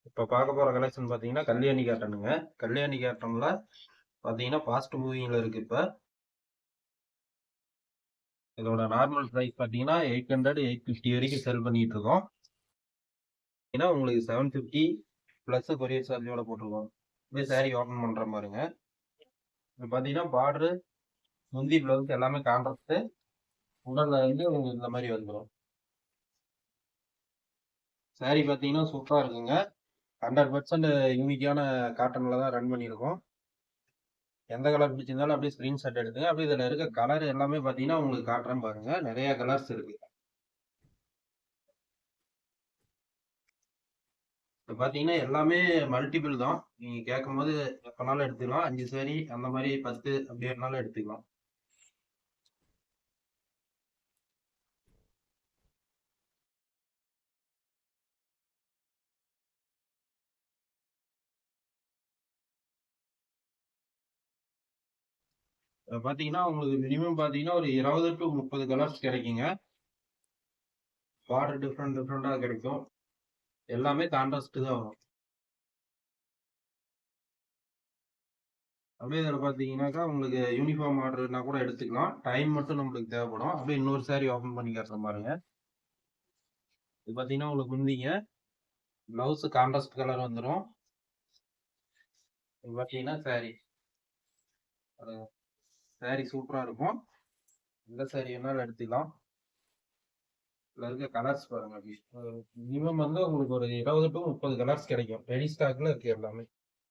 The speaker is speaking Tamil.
இப்போ பார்க்க போகிற கலெக்ஷன் பார்த்தீங்கன்னா கல்யாணி காட்டனுங்க. கல்யாணி காட்டனில் பார்த்தீங்கன்னா ஃபாஸ்ட் மூவிங்கில் இருக்குது. இப்போ இதோட நார்மல் ப்ரைஸ் பார்த்தீங்கன்னா 800 850 வரைக்கும் செல் பண்ணிட்டு இருக்கோம். ஏன்னா உங்களுக்கு 750 ப்ளஸ் கொரியர் சார்ஜோட போட்டிருக்கோம். இப்படியே சாரீ ஓப்பன் பண்ணுற மாதிரிங்க. இப்போ பார்த்தீங்கன்னா பார்டரு முந்தி ப்ளவுஸ் எல்லாமே கான்ட்ராஸ்ட்டு உடலில் வந்து உங்களுக்கு இந்த மாதிரி வந்துடும். சாரீ பார்த்தீங்கன்னா சூப்பராக இருக்குங்க. 100% யூனிக்கான காட்டனில் தான் ரன் பண்ணியிருக்கோம். எந்த கலர் பிடிச்சிருந்தாலும் அப்படியே ஸ்கிரீன்ஷாட் எடுத்துங்க. அப்படியே இதில் இருக்க கலர் எல்லாமே பார்த்தீங்கன்னா உங்களுக்கு காட்டுறேன் பாருங்க. நிறைய கலர்ஸ் இருக்கு. இப்போ பார்த்தீங்கன்னா எல்லாமே மல்டிபிள் தான். நீங்கள் கேட்கும் போது எப்போனாலும் எடுத்துக்கலாம். 5 சாரி அந்த மாதிரி 10 அப்படி வேணாலும் எடுத்துக்கலாம். பார்த்தீங்கன்னா உங்களுக்கு மினிமம் பார்த்தீங்கன்னா ஒரு 20 to 30 கலர்ஸ் கிடைக்குங்க. பார்டர் டிஃப்ரெண்டாக கிடைக்கும். எல்லாமே கான்ட்ராஸ்ட் தான் வரும். அப்படியே இதில் பார்த்தீங்கன்னாக்கா உங்களுக்கு யூனிஃபார்ம் ஆர்டர்னா கூட எடுத்துக்கலாம். டைம் மட்டும் நம்மளுக்கு தேவைப்படும். அப்படியே இன்னொரு சாரி ஓப்பன் பண்ணி காட்டுறேன் பாருங்க. இது பார்த்தீங்கன்னா உங்களுக்கு முந்திங்க பிளவுஸ் கான்ட்ராஸ்ட் கலர் வந்துடும். இது பார்த்தீங்கன்னா சாரி சாரி சூப்பராக இருக்கும். எந்த சாரி வேணாலும் எடுத்துக்கலாம். இதில் இருக்க கலர்ஸ் பாருங்க. மினிமம் வந்து உங்களுக்கு ஒரு 20 to 30 கலர்ஸ் கிடைக்கும். ரெடி ஸ்டாக்ல இருக்கு எல்லாமே.